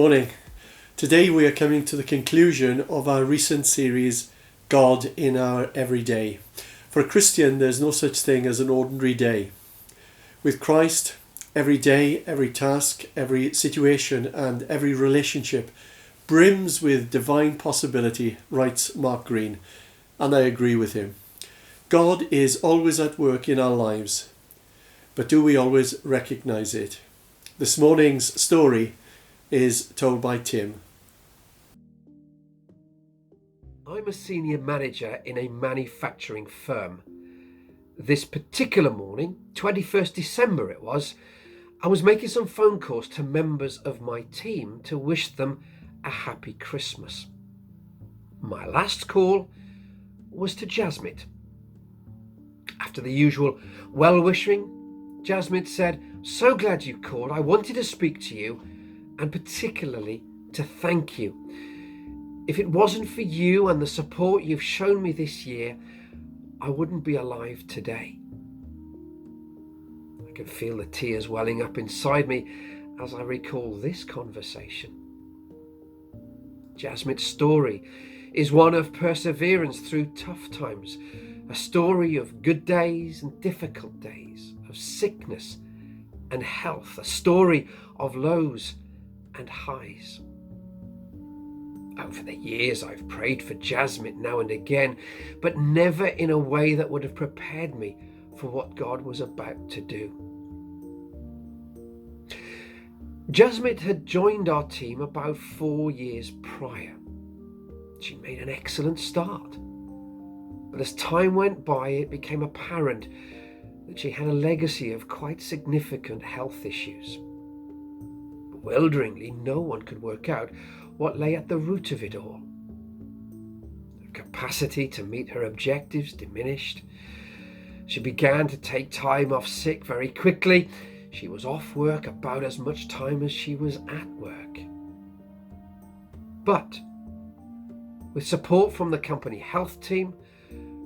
morning. Today we are coming to the conclusion of our recent series, God in Our Everyday. For a Christian, there's no such thing as an ordinary day. With Christ, every day, every task, every situation and every relationship brims with divine possibility, writes Mark Green, and I agree with him. God is always at work in our lives, but do we always recognise it? This morning's story is told by Tim. I'm a senior manager in a manufacturing firm. This particular morning, 21st December it was, I was making some phone calls to members of my team to wish them a happy Christmas. My last call was to Jasmine. After the usual well-wishing, Jasmine said, "So glad you called. I wanted to speak to you and particularly to thank you. If it wasn't for you and the support you've shown me this year, I wouldn't be alive today." I can feel the tears welling up inside me as I recall this conversation. Jasmine's story is one of perseverance through tough times, a story of good days and difficult days, of sickness and health, a story of lows and highs. Over the years I've prayed for Jasmine now and again, but never in a way that would have prepared me for what God was about to do. Jasmine had joined our team about 4 years prior. She made an excellent start, but as time went by it became apparent that she had a legacy of quite significant health issues. Bewilderingly, no one could work out what lay at the root of it all. Her capacity to meet her objectives diminished. She began to take time off sick very quickly. She was off work about as much time as she was at work. But with support from the company health team,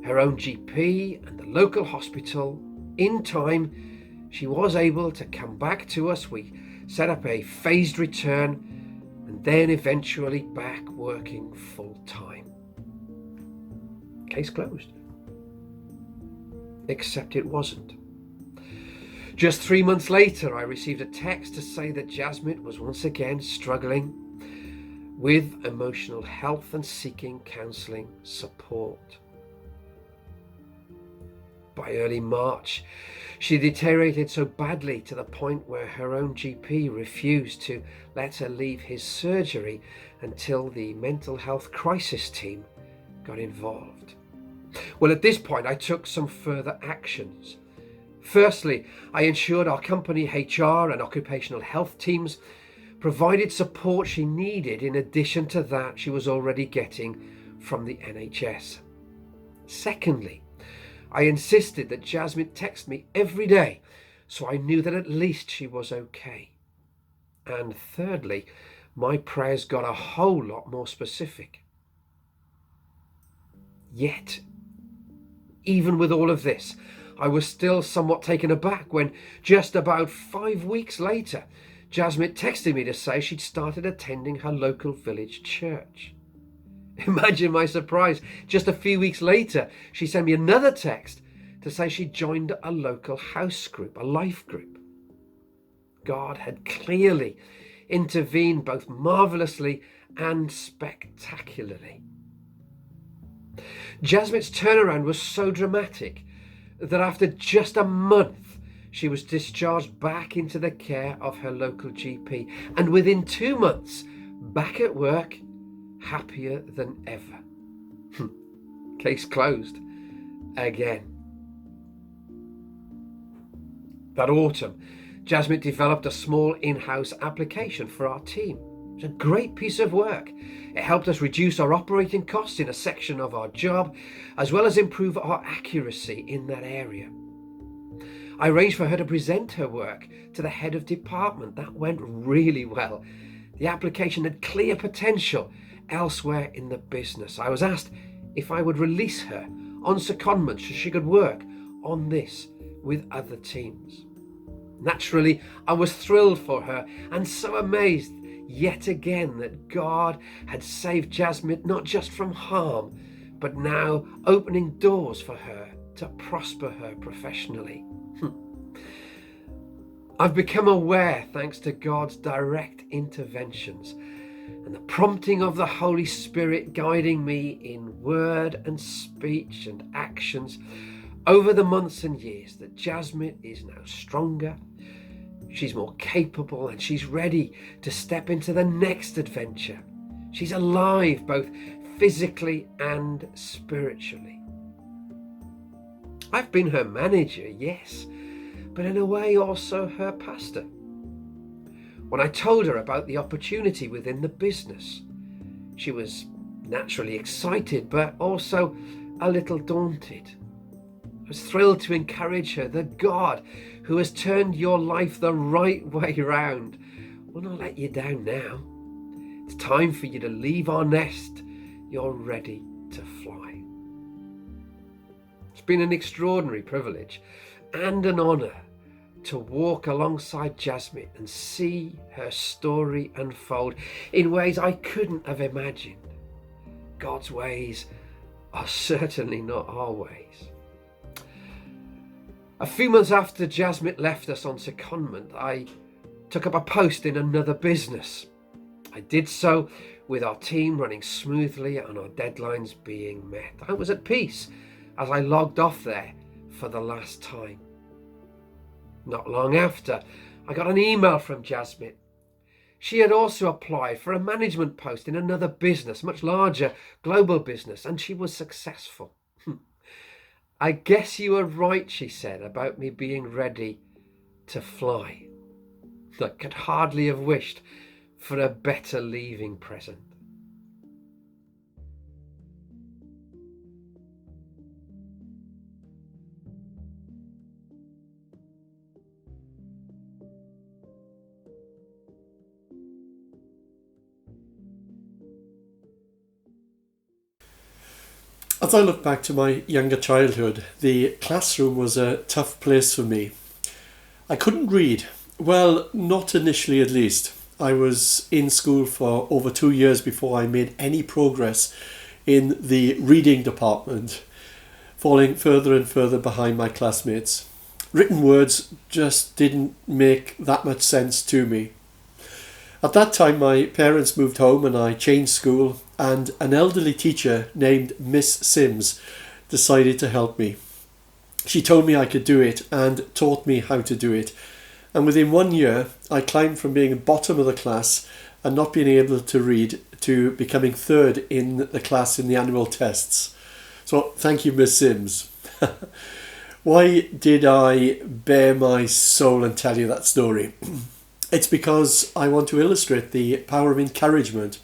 her own GP and the local hospital, in time she was able to come back to us. We set up a phased return and then eventually back working full time. Case closed. Except it wasn't. Just 3 months later, I received a text to say that Jasmine was once again struggling with emotional health and seeking counselling support. By early March, she deteriorated so badly to the point where her own GP refused to let her leave his surgery until the mental health crisis team got involved. Well, at this point, I took some further actions. Firstly, I ensured our company HR and occupational health teams provided support she needed in addition to that she was already getting from the NHS. Secondly, I insisted that Jasmine text me every day so I knew that at least she was okay. And thirdly, my prayers got a whole lot more specific. Yet, even with all of this, I was still somewhat taken aback when just about 5 weeks later, Jasmine texted me to say she'd started attending her local village church. Imagine my surprise. Just a few weeks later, she sent me another text to say she'd joined a local house group, a life group. God had clearly intervened both marvellously and spectacularly. Jasmine's turnaround was so dramatic that after just a month, she was discharged back into the care of her local GP, and within 2 months, back at work, happier than ever. Case closed again. That autumn, Jasmine developed a small in-house application for our team. It was a great piece of work. It helped us reduce our operating costs in a section of our job, as well as improve our accuracy in that area. I arranged for her to present her work to the head of department. That went really well. The application had clear potential elsewhere in the business. I was asked if I would release her on secondment so she could work on this with other teams. Naturally, I was thrilled for her and so amazed yet again that God had saved Jasmine not just from harm, but now opening doors for her to prosper her professionally. I've become aware, thanks to God's direct interventions and the prompting of the Holy Spirit guiding me in word and speech and actions over the months and years, that Jasmine is now stronger, she's more capable, and she's ready to step into the next adventure. She's alive, both physically and spiritually. I've been her manager, yes, but in a way also her pastor. When I told her about the opportunity within the business, she was naturally excited, but also a little daunted. I was thrilled to encourage her that God, who has turned your life the right way round, will not let you down now. It's time for you to leave our nest. You're ready to fly. It's been an extraordinary privilege and an honour to walk alongside Jasmine and see her story unfold in ways I couldn't have imagined. God's ways are certainly not our ways. A few months after Jasmine left us on secondment, I took up a post in another business. I did so with our team running smoothly and our deadlines being met. I was at peace as I logged off there for the last time. Not long after, I got an email from Jasmine. She had also applied for a management post in another business, much larger global business, and she was successful. I guess you were right, she said, about me being ready to fly. I could hardly have wished for a better leaving present. As I look back to my younger childhood, the classroom was a tough place for me. I couldn't read. Well, not initially at least. I was in school for over 2 years before I made any progress in the reading department, falling further and further behind my classmates. Written words just didn't make that much sense to me. At that time, my parents moved home and I changed school, and an elderly teacher named Miss Sims decided to help me. She told me I could do it and taught me how to do it. And within 1 year, I climbed from being bottom of the class and not being able to read to becoming third in the class in the annual tests. So thank you, Miss Sims. Why did I bare my soul and tell you that story? It's because I want to illustrate the power of encouragement.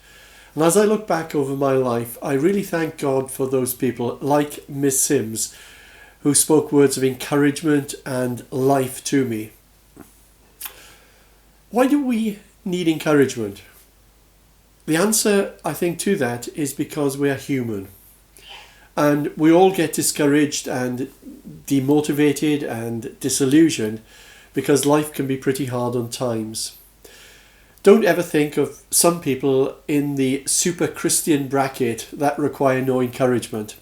And as I look back over my life, I really thank God for those people like Miss Sims who spoke words of encouragement and life to me. Why do we need encouragement? The answer, I think, to that is because we are human. And we all get discouraged and demotivated and disillusioned because life can be pretty hard on times. Don't ever think of some people in the super Christian bracket that require no encouragement.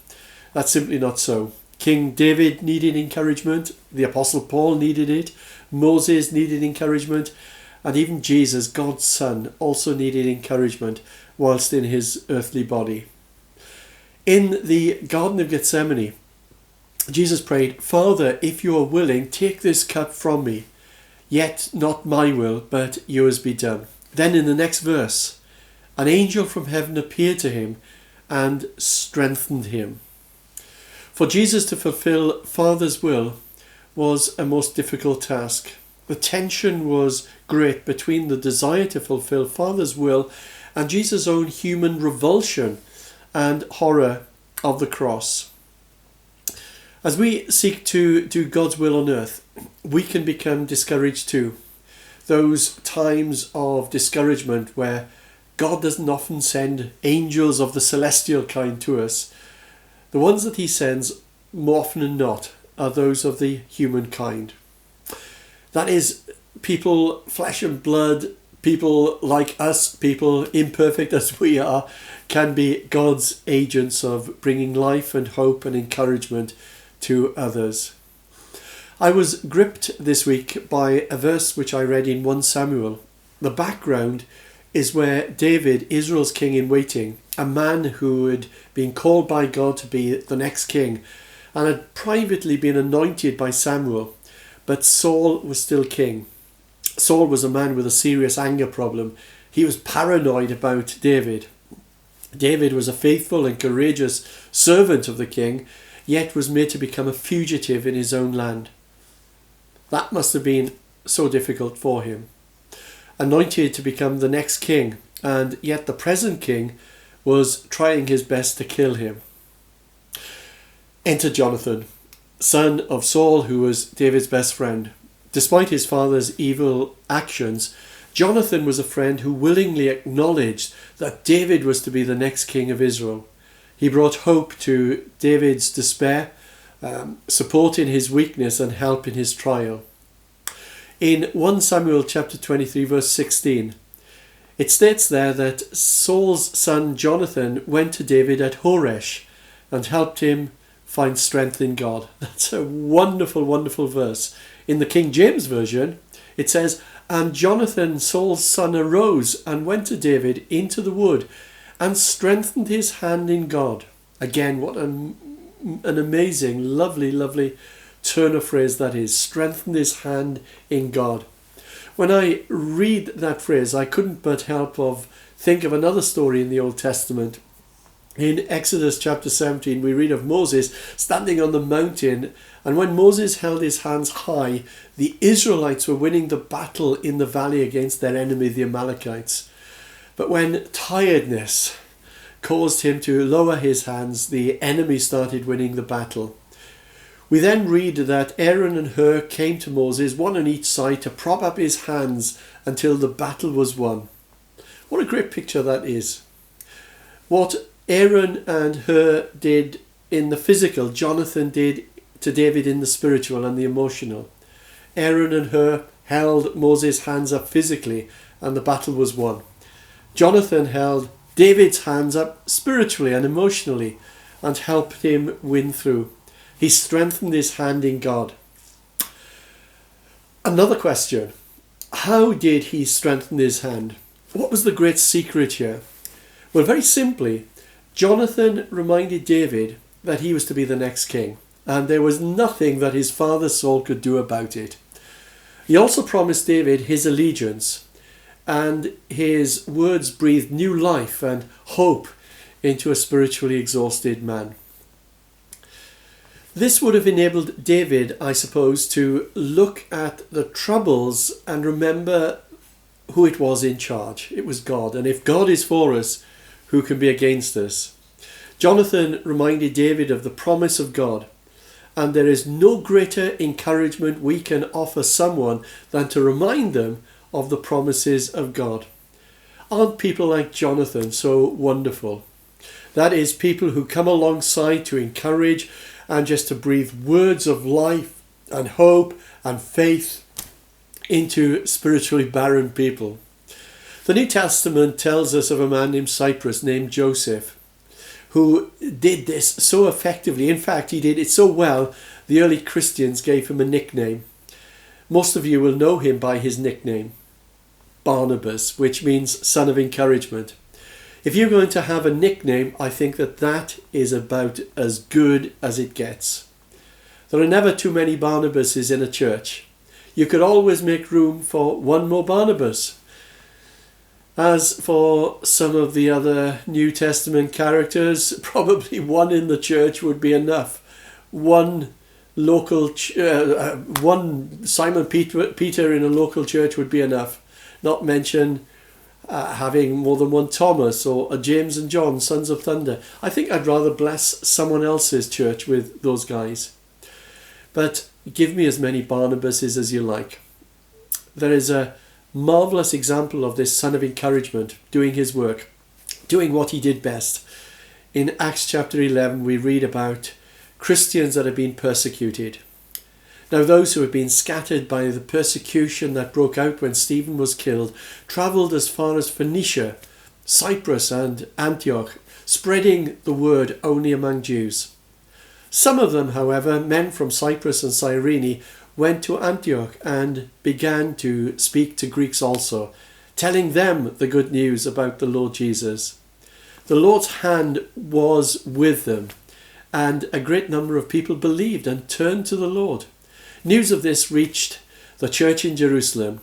That's simply not so. King David needed encouragement, the Apostle Paul needed it, Moses needed encouragement, and even Jesus, God's Son, also needed encouragement whilst in his earthly body. In the Garden of Gethsemane, Jesus prayed, "Father, if you are willing, take this cup from me. Yet not my will, but yours be done." Then in the next verse, an angel from heaven appeared to him and strengthened him. For Jesus to fulfill Father's will was a most difficult task. The tension was great between the desire to fulfill Father's will and Jesus' own human revulsion and horror of the cross. As we seek to do God's will on earth, we can become discouraged too. Those times of discouragement where God doesn't often send angels of the celestial kind to us. The ones that he sends, more often than not, are those of the human kind. That is, people, flesh and blood, People like us, people imperfect as we are, can be God's agents of bringing life and hope and encouragement to others. I was gripped this week by a verse which I read in 1 Samuel. The background is where David, Israel's king in waiting, a man who had been called by God to be the next king and had privately been anointed by Samuel, but Saul was still king. Saul was a man with a serious anger problem. He was paranoid about David. David was a faithful and courageous servant of the king, yet was made to become a fugitive in his own land. That must have been so difficult for him. Anointed to become the next king, and yet the present king was trying his best to kill him. Enter Jonathan, son of Saul, who was David's best friend. Despite his father's evil actions, Jonathan was a friend who willingly acknowledged that David was to be the next king of Israel. He brought hope to David's despair, support in his weakness and help in his trial. In 1 Samuel chapter 23 verse 16, it states there that Saul's son Jonathan went to David at Horesh and helped him find strength in God. That's a wonderful, wonderful verse. In the King James Version, it says, "And Jonathan, Saul's son, arose and went to David into the wood and strengthened his hand in God." Again, what an amazing, lovely, lovely turn of phrase that is. Strengthened his hand in God. When I read that phrase, I couldn't but help of think of another story in the Old Testament. In Exodus chapter 17, we read of Moses standing on the mountain, and when Moses held his hands high, the Israelites were winning the battle in the valley against their enemy, the Amalekites. But when tiredness caused him to lower his hands, the enemy started winning the battle. We then read that Aaron and Hur came to Moses, one on each side, to prop up his hands until the battle was won. What a great picture that is. What Aaron and Hur did in the physical, Jonathan did to David in the spiritual and the emotional. Aaron and Hur held Moses' hands up physically and the battle was won. Jonathan held David's hands up spiritually and emotionally and helped him win through. He strengthened his hand in God. Another question. How did he strengthen his hand? What was the great secret here? Well, very simply, Jonathan reminded David that he was to be the next king, and there was nothing that his father Saul could do about it. He also promised David his allegiance, and his words breathed new life and hope into a spiritually exhausted man. This would have enabled David, I suppose, to look at the troubles and remember who it was in charge. It was God, and if God is for us, who can be against us? Jonathan reminded David of the promise of God, and there is no greater encouragement we can offer someone than to remind them of the promises of God. Aren't people like Jonathan so wonderful? That is, people who come alongside to encourage and just to breathe words of life and hope and faith into spiritually barren people. The New Testament tells us of a man named Cyprus, named Joseph, who did this so effectively. In fact, he did it so well, the early Christians gave him a nickname. Most of you will know him by his nickname, Barnabas, which means son of encouragement. If you're going to have a nickname, I think that is about as good as it gets. There are never too many Barnabases in a church. You could always make room for one more Barnabas. As for some of the other New Testament characters, probably one in the church would be enough. One Simon Peter in a local church would be enough. Not mention having more than one Thomas or a James and John, sons of thunder. I think I'd rather bless someone else's church with those guys. But give me as many Barnabases as you like. There is a marvellous example of this son of encouragement doing his work, doing what he did best. In Acts chapter 11 we read about Christians that have been persecuted. Now those who had been scattered by the persecution that broke out when Stephen was killed travelled as far as Phoenicia, Cyprus and Antioch, spreading the word only among Jews. Some of them, however, men from Cyprus and Cyrene, went to Antioch and began to speak to Greeks also, telling them the good news about the Lord Jesus. The Lord's hand was with them, and a great number of people believed and turned to the Lord. News of this reached the church in Jerusalem,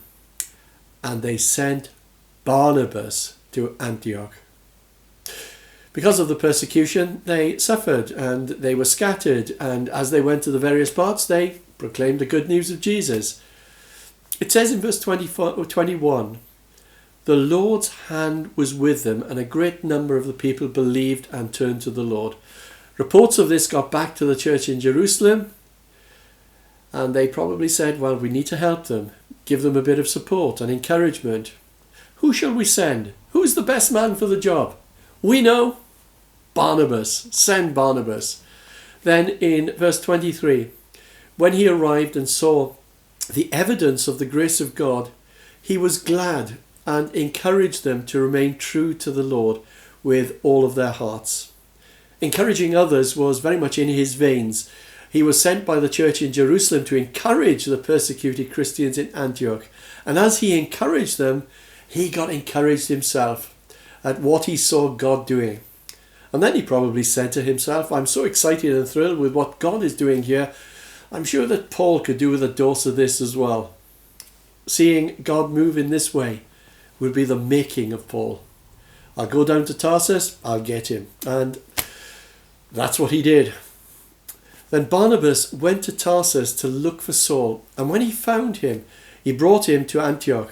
and they sent Barnabas to Antioch. Because of the persecution, they suffered and they were scattered, and as they went to the various parts, they proclaimed the good news of Jesus. It says in verse 21, the Lord's hand was with them, and a great number of the people believed and turned to the Lord. Reports of this got back to the church in Jerusalem, and they probably said, well, we need to help them, give them a bit of support and encouragement. Who shall we send? Who is the best man for the job? We know. Barnabas. Send Barnabas. Then in verse 23, when he arrived and saw the evidence of the grace of God, he was glad and encouraged them to remain true to the Lord with all of their hearts. Encouraging others was very much in his veins. He was sent by the church in Jerusalem to encourage the persecuted Christians in Antioch. And as he encouraged them, he got encouraged himself at what he saw God doing. And then he probably said to himself, I'm so excited and thrilled with what God is doing here. I'm sure that Paul could do with a dose of this as well. Seeing God move in this way would be the making of Paul. I'll go down to Tarsus, I'll get him. And that's what he did. Then Barnabas went to Tarsus to look for Saul, and when he found him, he brought him to Antioch.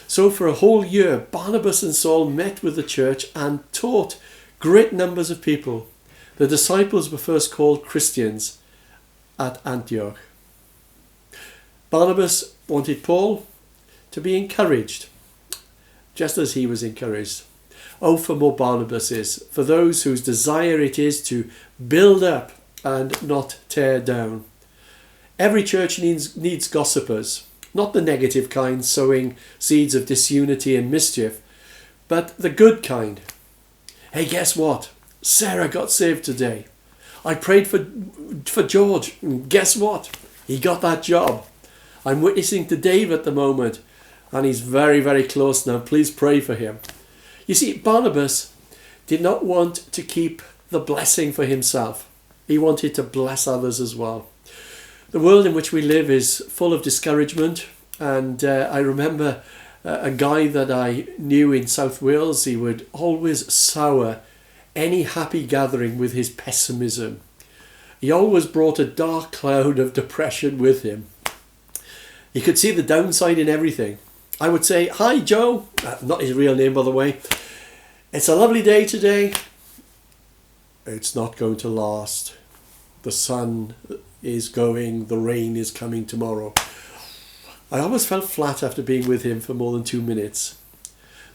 So for a whole year, Barnabas and Saul met with the church and taught great numbers of people. The disciples were first called Christians at Antioch. Barnabas wanted Paul to be encouraged, just as he was encouraged. Oh, for more Barnabases, for those whose desire it is to build up and not tear down. Every church needs gossipers, not the negative kind sowing seeds of disunity and mischief, but the good kind. Hey, guess what? Sarah got saved today. I prayed for George. Guess what? He got that job. I'm witnessing to Dave at the moment, and he's very, very close now. Please pray for him. You see, Barnabas did not want to keep the blessing for himself. He wanted to bless others as well. The world in which we live is full of discouragement, and I remember a guy that I knew in South Wales. He would always sour any happy gathering with his pessimism. He always brought a dark cloud of depression with him. He could see the downside in everything. I would say, hi Joe, not his real name by the way, it's a lovely day today. It's not going to last. The sun is going, the rain is coming tomorrow. I always felt flat after being with him for more than 2 minutes.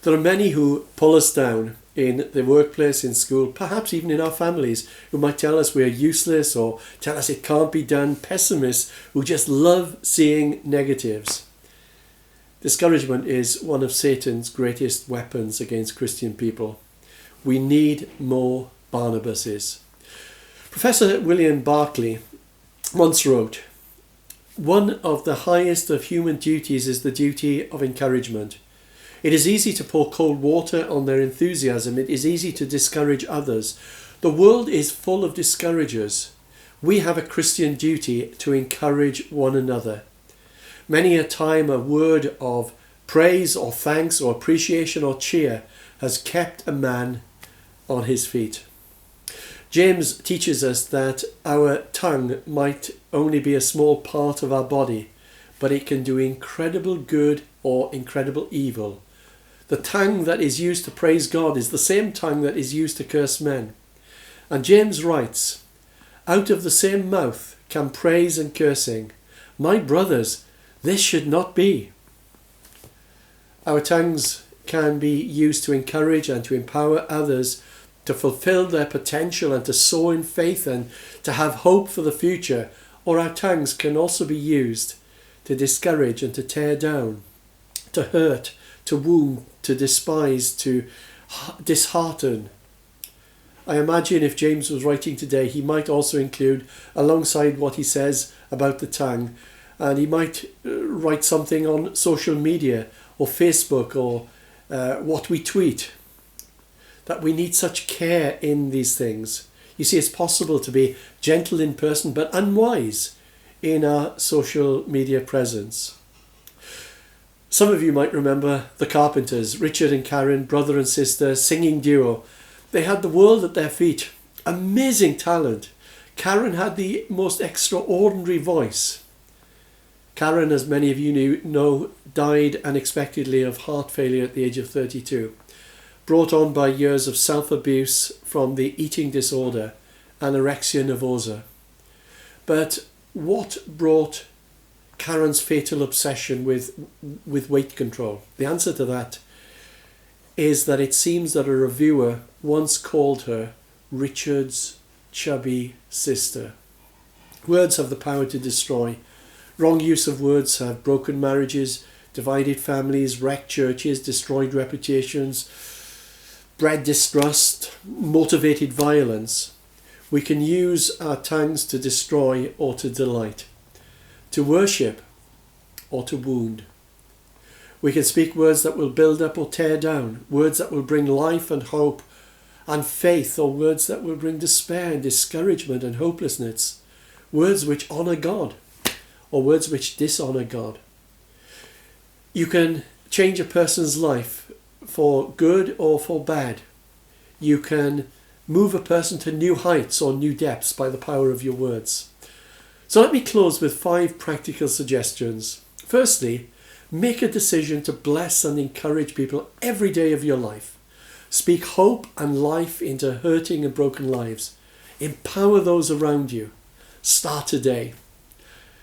There are many who pull us down in the workplace, in school, perhaps even in our families, who might tell us we are useless or tell us it can't be done. Pessimists who just love seeing negatives. Discouragement is one of Satan's greatest weapons against Christian people. We need more Barnabases. Professor William Barclay once wrote, one of the highest of human duties is the duty of encouragement. It is easy to pour cold water on their enthusiasm. It is easy to discourage others. The world is full of discouragers. We have a Christian duty to encourage one another. Many a time a word of praise or thanks or appreciation or cheer has kept a man on his feet. James teaches us that our tongue might only be a small part of our body, but it can do incredible good or incredible evil. The tongue that is used to praise God is the same tongue that is used to curse men. And James writes, out of the same mouth come praise and cursing. My brothers, this should not be. Our tongues can be used to encourage and to empower others to fulfill their potential and to soar in faith and to have hope for the future, Or our tongues can also be used to discourage and to tear down, to hurt, to wound, to despise, to dishearten. I imagine if James was writing today, he might also include, alongside what he says about the tongue, and he might write something on social media or Facebook or what we tweet, that we need such care in these things. You see, it's possible to be gentle in person but unwise in our social media presence. Some of you might remember the Carpenters, Richard and Karen, brother and sister, singing duo. They had the world at their feet. Amazing talent. Karen had the most extraordinary voice. Karen, as many of you know, died unexpectedly of heart failure at the age of 32, brought on by years of self-abuse from the eating disorder, anorexia nervosa. But what brought Karen's fatal obsession with weight control? The answer to that is that it seems that a reviewer once called her Richard's chubby sister. Words have the power to destroy. Wrong use of words have broken marriages, divided families, wrecked churches, destroyed reputations, bred distrust, motivated violence. We can use our tongues to destroy or to delight, to worship or to wound. We can speak words that will build up or tear down, words that will bring life and hope and faith, or words that will bring despair and discouragement and hopelessness, words which honour God or words which dishonour God. You can change a person's life for good or for bad. You can move a person to new heights or new depths by the power of your words. So let me close with 5 practical suggestions. Firstly, make a decision to bless and encourage people every day of your life. Speak hope and life into hurting and broken lives. Empower those around you. Start today.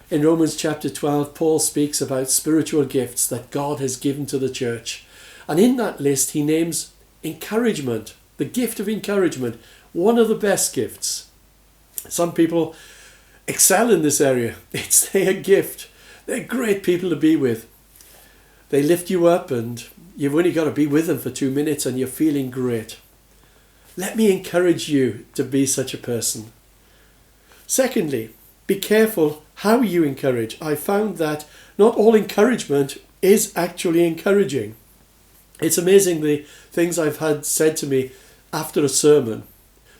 In Romans chapter 12, Paul speaks about spiritual gifts that God has given to the church. And in that list, he names encouragement, the gift of encouragement, one of the best gifts. Some people excel in this area. It's their gift. They're great people to be with. They lift you up and you've only got to be with them for 2 minutes and you're feeling great. Let me encourage you to be such a person. Secondly, be careful how you encourage. I found that not all encouragement is actually encouraging. It's amazing the things I've had said to me after a sermon.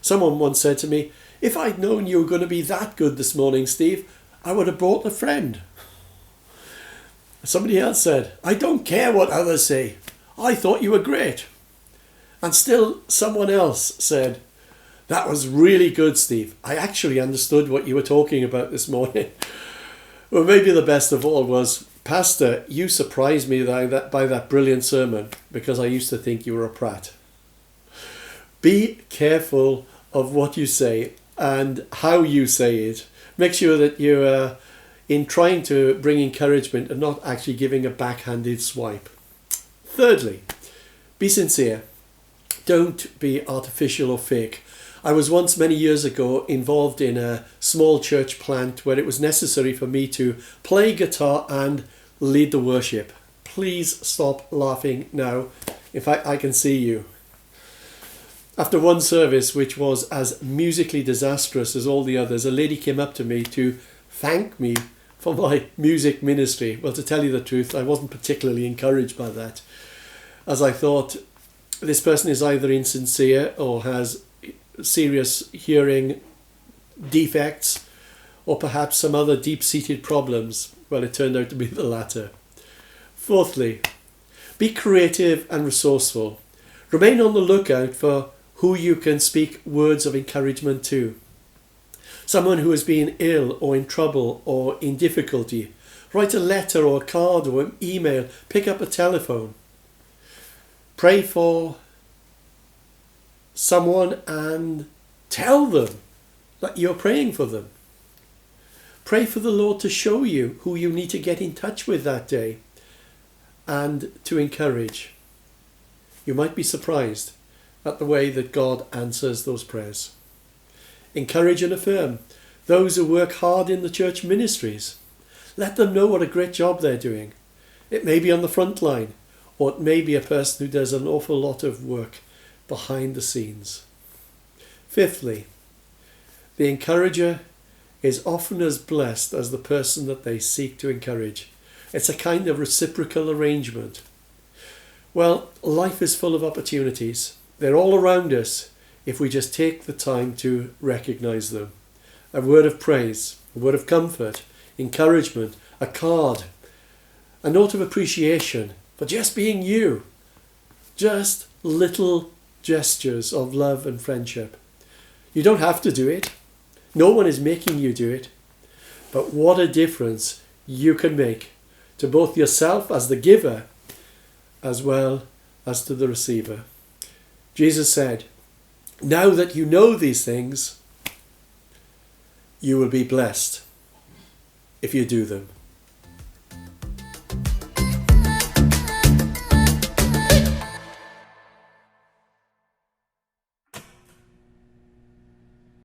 Someone once said to me, "If I'd known you were going to be that good this morning, Steve, I would have brought a friend." Somebody else said, "I don't care what others say. I thought you were great." And still someone else said, "That was really good, Steve. I actually understood what you were talking about this morning." Well, maybe the best of all was, "Pastor, you surprised me by that brilliant sermon because I used to think you were a prat." Be careful of what you say and how you say it. Make sure that you're in trying to bring encouragement and not actually giving a backhanded swipe. Thirdly, be sincere. Don't be artificial or fake. I was once, many years ago, involved in a small church plant where it was necessary for me to play guitar and lead the worship. Please stop laughing now. In fact, I can see you. After one service, which was as musically disastrous as all the others, a lady came up to me to thank me for my music ministry. Well, to tell you the truth, I wasn't particularly encouraged by that, as I thought this person is either insincere or has serious hearing defects or perhaps some other deep-seated problems. Well, it turned out to be the latter. Fourthly, be creative and resourceful. Remain on the lookout for who you can speak words of encouragement to. Someone who has been ill or in trouble or in difficulty. Write a letter or a card or an email. Pick up a telephone. Pray for someone and tell them that you're praying for them. Pray for the Lord to show you who you need to get in touch with that day and to encourage. You might be surprised at the way that God answers those prayers. Encourage and affirm. those who work hard in the church ministries. Let them know what a great job they're doing. It may be on the front line, or it may be a person who does an awful lot of work behind the scenes. Fifthly, the encourager is often as blessed as the person that they seek to encourage. It's a kind of reciprocal arrangement. Well, life is full of opportunities. They're all around us if we just take the time to recognise them. A word of praise, a word of comfort, encouragement, a card, a note of appreciation for just being you. Just little gestures of love and friendship. You don't have to do it. No one is making you do it. But what a difference you can make to both yourself as the giver as well as to the receiver. Jesus said, now that you know these things, you will be blessed if you do them.